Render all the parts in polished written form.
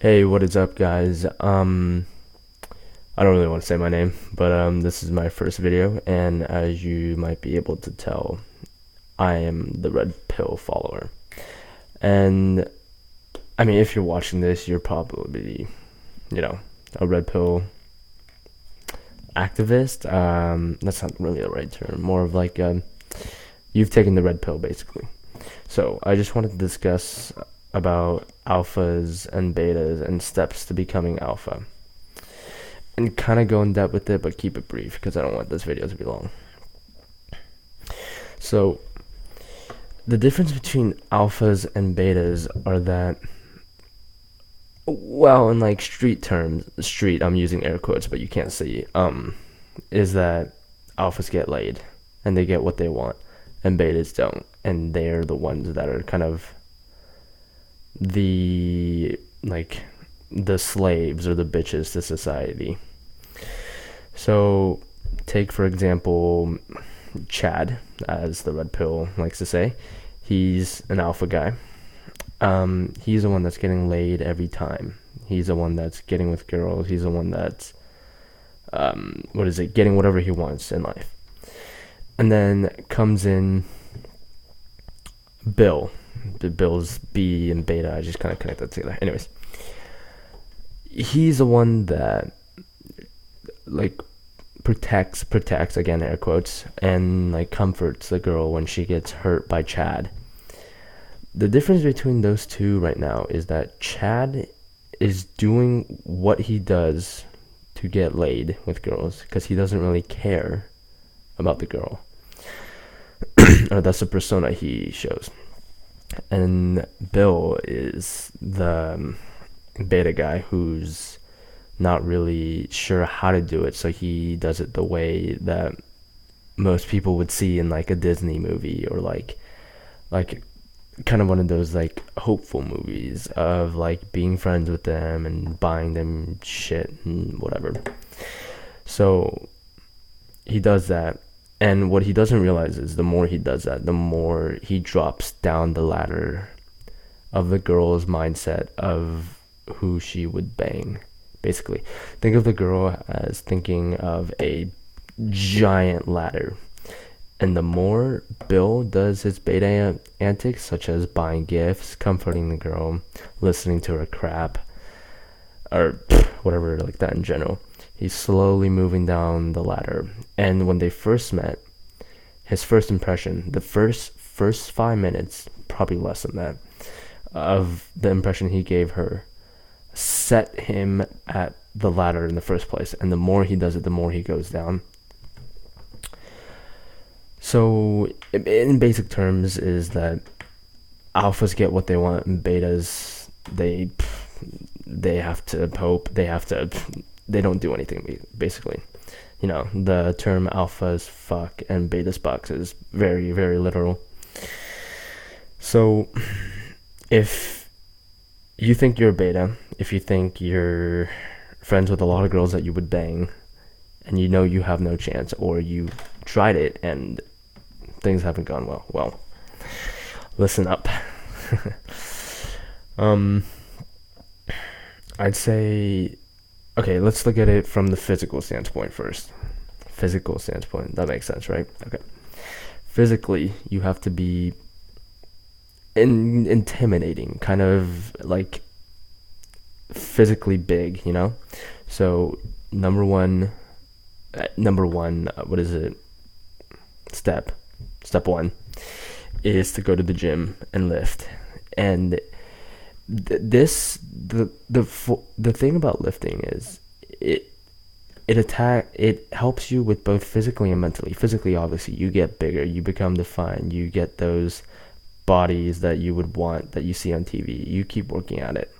Hey, what is up, guys? I don't really want to say my name, but this is my first video, and as you might be able to tell, I am the Red Pill follower. And I mean, if you're watching this, you're probably, a Red Pill activist. That's not really the right term. More of like you've taken the red pill, basically. So I just wanted to discuss about alphas and betas and steps to becoming alpha, and kind of go in depth with it, but keep it brief because I don't want this video to be long. So, the difference between alphas and betas are that, well, in like street terms, I'm using air quotes, but you can't see, is that alphas get laid and they get what they want, and betas don't, and they're the ones that are kind of the, like, the slaves or the bitches to society. So, take for example Chad, as the red pill likes to say. He's an alpha guy. He's the one that's getting laid every time. He's the one that's getting with girls. He's the one that's getting whatever he wants in life. And then comes in Bill. The Bill's B and beta. I just kind of connect that together. Anyways, he's the one that, like, protects again, air quotes, and like comforts the girl when she gets hurt by Chad. The difference between those two right now is that Chad is doing what he does to get laid with girls because he doesn't really care about the girl, or that's the persona he shows. And Bill is the beta guy who's not really sure how to do it, so he does it the way that most people would see in like a Disney movie, or like kind of one of those like hopeful movies of like being friends with them and buying them shit and whatever. So he does that, and what he doesn't realize is the more he does that, the more he drops down the ladder of the girl's mindset of who she would bang. Basically, think of the girl as thinking of a giant ladder. And the more Bill does his beta antics, such as buying gifts, comforting the girl, listening to her crap, or whatever like that in general, he's slowly moving down the ladder. And when they first met, his first impression, the first 5 minutes, probably less than that, of the impression he gave her, set him at the ladder in the first place. And the more he does it, the more he goes down. So in basic terms is that alphas get what they want, and betas, they have to hope, they don't do anything, basically. The term alphas fuck and betas bucks is very, very literal. So if you think you're a beta, if you think you're friends with a lot of girls that you would bang, and you know you have no chance, or you tried it and things haven't gone well, listen up. I'd say, okay, let's look at it from the physical standpoint first. Physical standpoint, that makes sense, right? Okay. Physically, you have to be intimidating, kind of like physically big, So number one, what is it? Step one is to go to the gym and lift. And the thing about lifting is it helps you with both physically and mentally. Physically, obviously, you get bigger, you become defined, you get those bodies that you would want, that you see on TV. You keep working at it,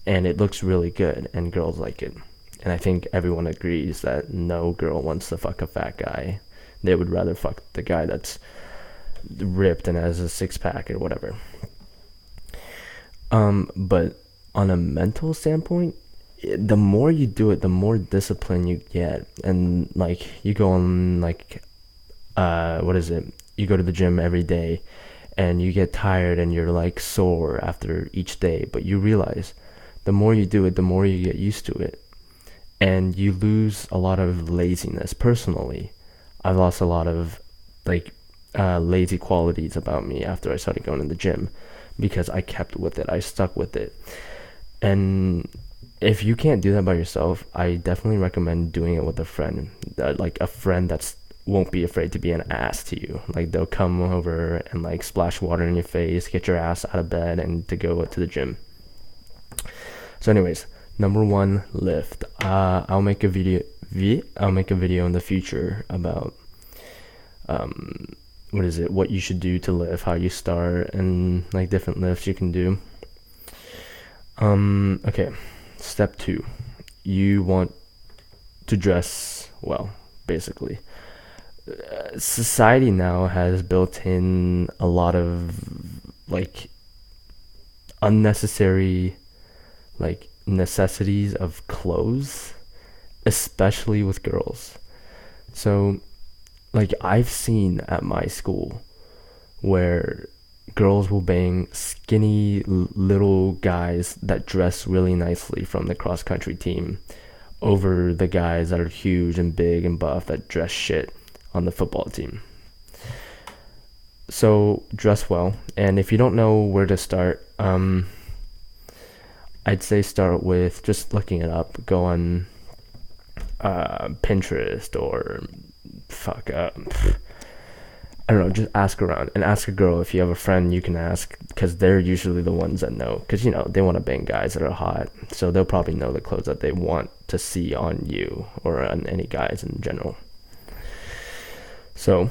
and it looks really good, and girls like it. And I think everyone agrees that no girl wants to fuck a fat guy. They would rather fuck the guy that's ripped and has a six-pack or whatever. But on a mental standpoint, the more you do it, the more discipline you get. And like, you go on like, you go to the gym every day, and you get tired and you're like sore after each day, but you realize the more you do it, the more you get used to it, and you lose a lot of laziness. Personally, I've lost a lot of like lazy qualities about me after I started going to the gym, because I kept with it. I stuck with it. And if you can't do that by yourself, I definitely recommend doing it with a friend, like a friend that's won't be afraid to be an ass to you. Like they'll come over and like splash water in your face, get your ass out of bed, and to go to the gym. So, anyways, number one, lift. I'll make a video. I'll make a video in the future about what you should do to lift, how you start, and like different lifts you can do. Okay, step 2, you want to dress well, basically. Society now has built in a lot of like unnecessary like necessities of clothes, especially with girls. So like I've seen at my school where girls will bang skinny little guys that dress really nicely from the cross country team over the guys that are huge and big and buff that dress shit on the football team. So dress well, and if you don't know where to start, I'd say start with just looking it up. Go on Pinterest or I don't know, just ask around, and ask a girl. If you have a friend, you can ask, because they're usually the ones that know, because they want to bang guys that are hot, so they'll probably know the clothes that they want to see on you or on any guys in general. So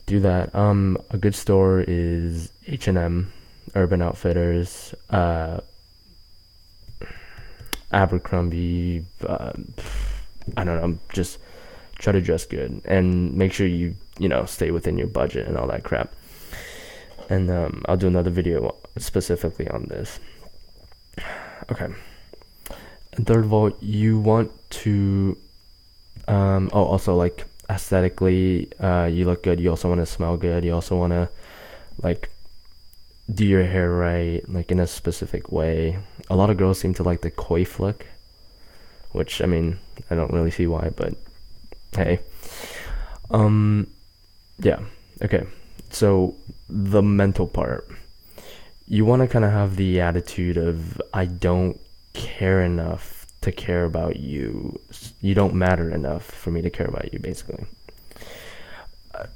do that. A good store is H&M, Urban Outfitters, Abercrombie. I don't know, just try to dress good and make sure you stay within your budget and all that crap. And I'll do another video specifically on this. Okay. And third of all, you want to also like aesthetically, you look good. You also want to smell good. You also want to like do your hair right, like in a specific way. A lot of girls seem to like the coif look, which I mean, I don't really see why, but hey. Yeah, okay. So the mental part, you want to kind of have the attitude of, I don't care enough to care about you. You don't matter enough for me to care about you, basically.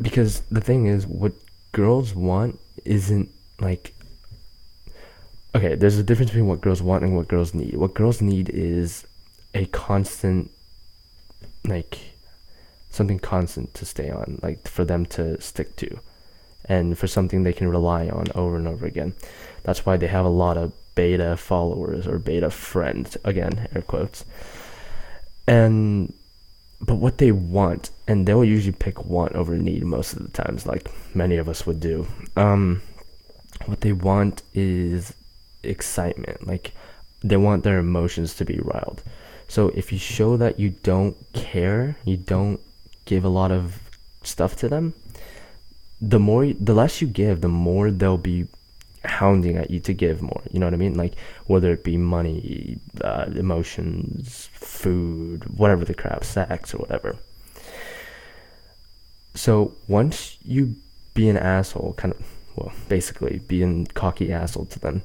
Because the thing is, what girls want isn't like, okay, there's a difference between what girls want and what girls need. What girls need is a constant, like, something constant to stay on, like for them to stick to, and for something they can rely on over and over again. That's why they have a lot of beta followers or beta friends, again, air quotes. But what they want, and they'll usually pick want over need most of the times, like many of us would do. What they want is excitement. Like they want their emotions to be riled. So if you show that you don't care, you don't give a lot of stuff to them, the less you give, the more they'll be hounding at you to give more. You know what I mean? Like whether it be money, emotions, food, whatever the crap, sex or whatever. So once you be an asshole, basically be a cocky asshole to them,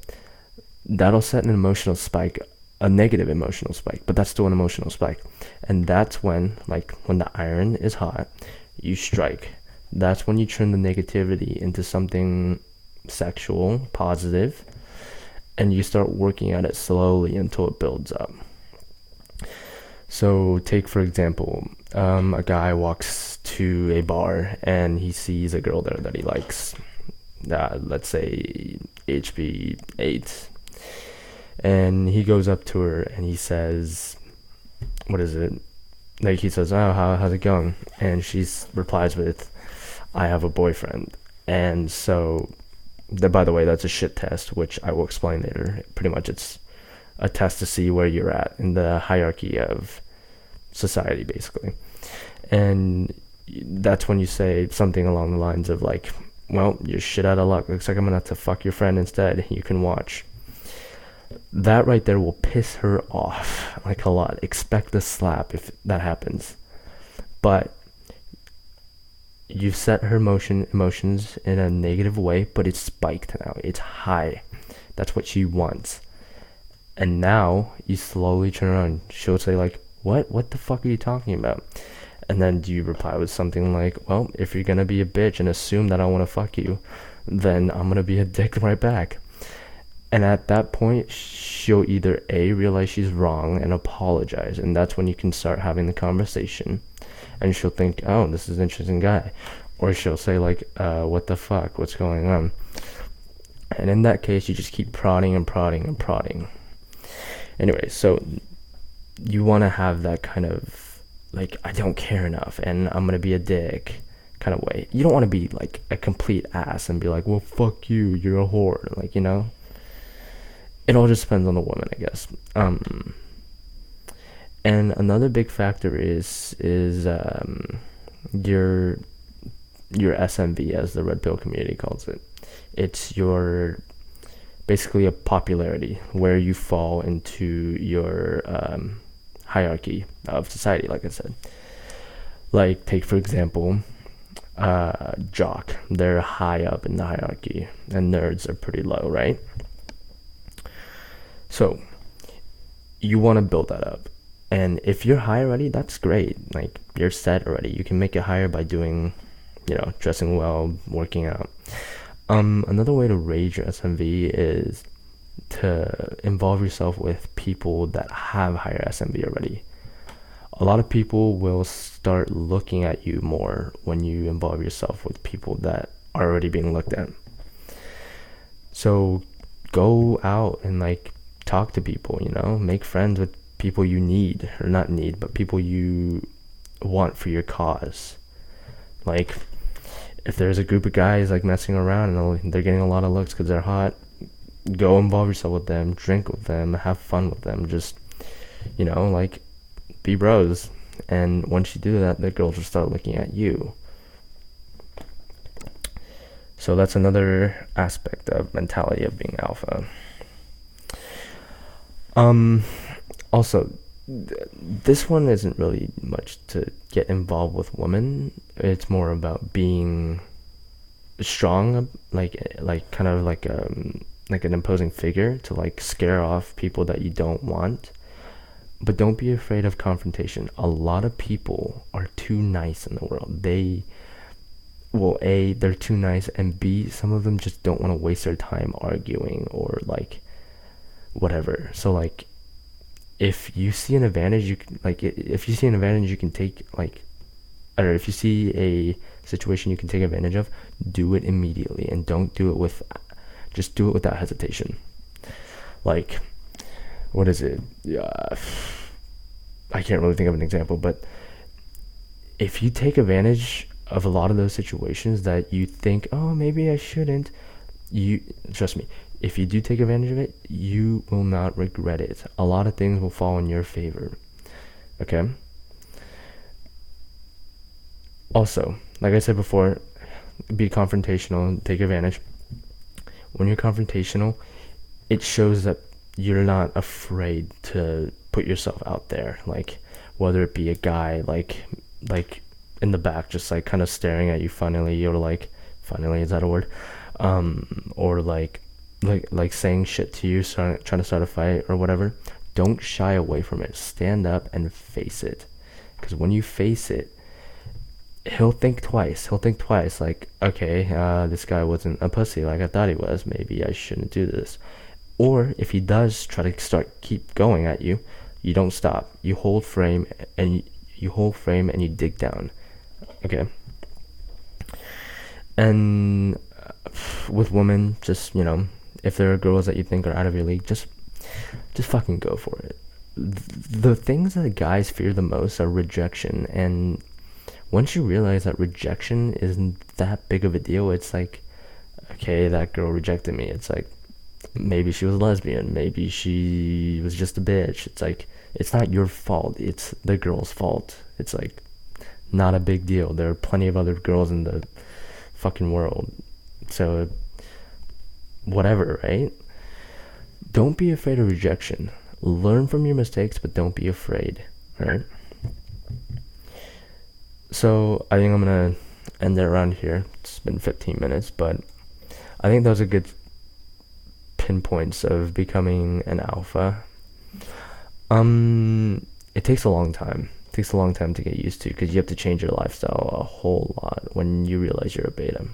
that'll set an emotional spike, a negative emotional spike, but that's still an emotional spike. And that's when the iron is hot, you strike. That's when you turn the negativity into something sexual, positive, and you start working at it slowly until it builds up. So take, for example, a guy walks to a bar and he sees a girl there that he likes, let's say HB 8, and he goes up to her and he says, what is it? Like he says, oh, how's it going? And she replies with, I have a boyfriend. And so, by the way, that's a shit test, which I will explain later. Pretty much it's a test to see where you're at in the hierarchy of society, basically. And that's when you say something along the lines of like, well, you're shit out of luck. Looks like I'm gonna have to fuck your friend instead. You can watch. That right there will piss her off like a lot. Expect a slap if that happens. But you've set her emotions in a negative way, but it's spiked now. It's high. That's what she wants. And now you slowly turn around. She'll say like, "What? What the fuck are you talking about?" And then do you reply with something like, "Well, if you're gonna be a bitch and assume that I want to fuck you, then I'm gonna be a dick right back." And at that point, she'll either A, realize she's wrong and apologize, and that's when you can start having the conversation. And she'll think, "Oh, this is an interesting guy." Or she'll say like, "What the fuck? What's going on?" And in that case, you just keep prodding and prodding and prodding. Anyway, so you want to have that kind of like, "I don't care enough and I'm gonna be a dick" kind of way. You don't want to be like a complete ass and be like, "Well, fuck you, you're a whore." Like, you know, it all just depends on the woman, I guess. And another big factor is your SMV, as the red pill community calls it. It's your basically a popularity, where you fall into your hierarchy of society, like I said. Like, take for example, jock. They're high up in the hierarchy, and nerds are pretty low, right? So you want to build that up. And if you're high already, that's great. Like, you're set already. You can make it higher by doing, dressing well, working out. Another way to raise your SMV is to involve yourself with people that have higher SMV already. A lot of people will start looking at you more when you involve yourself with people that are already being looked at. So go out and like talk to people, make friends with people you need, or not need, but people you want for your cause. Like, if there's a group of guys like messing around and they're getting a lot of looks because they're hot, go involve yourself with them, drink with them, have fun with them. Just, like, be bros. And once you do that, the girls will start looking at you. So that's another aspect of mentality of being alpha. Also, this one isn't really much to get involved with women. It's more about being strong, like kind of like an imposing figure to like scare off people that you don't want. But don't be afraid of confrontation. A lot of people are too nice in the world. They're too nice, and B, some of them just don't want to waste their time arguing or like whatever. So like, if you see an advantage, you can take, like, or if you see a situation you can take advantage of, do it immediately, and don't do it just do it without hesitation. Like, what is it? I can't really think of an example, but if you take advantage of a lot of those situations that you think, "Oh, maybe I shouldn't," trust me, if you do take advantage of it, you will not regret it. A lot of things will fall in your favor. Okay? Also, like I said before, be confrontational, take advantage. When you're confrontational, it shows that you're not afraid to put yourself out there. Like, whether it be a guy, like in the back, just like kind of staring at you funnily, or like, funnily, is that a word? Or like saying shit to you, trying to start a fight or whatever. Don't shy away from it. Stand up and face it. Because when you face it, he'll think twice. Like, okay, this guy wasn't a pussy like I thought he was. Maybe I shouldn't do this. Or if he does try to keep going at you, you don't stop. You hold frame and you dig down. Okay. And with women, just, if there are girls that you think are out of your league, just fucking go for it. The things that guys fear the most are rejection, and once you realize that rejection isn't that big of a deal, it's like, okay, that girl rejected me. It's like, maybe she was a lesbian, maybe she was just a bitch. It's like, it's not your fault, it's the girl's fault. It's like, not a big deal. There are plenty of other girls in the fucking world. So, whatever, right? Don't be afraid of rejection. Learn from your mistakes, but don't be afraid. Right? So I think I'm gonna end it around here. It's been 15 minutes, but I think those are good pinpoints of becoming an alpha. It takes a long time. It takes a long time to get used to, because you have to change your lifestyle a whole lot when you realize you're a beta.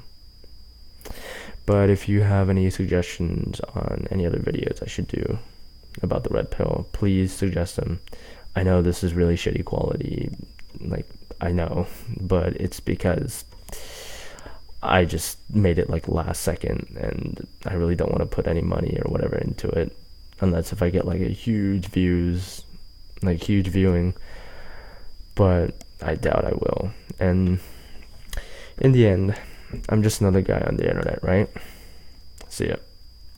But if you have any suggestions on any other videos I should do about the red pill, please suggest them. I know this is really shitty quality, like, I know, but it's because I just made it like last second, and I really don't want to put any money or whatever into it, unless if I get like a huge viewing, but I doubt I will. And in the end, I'm just another guy on the internet, right? See ya.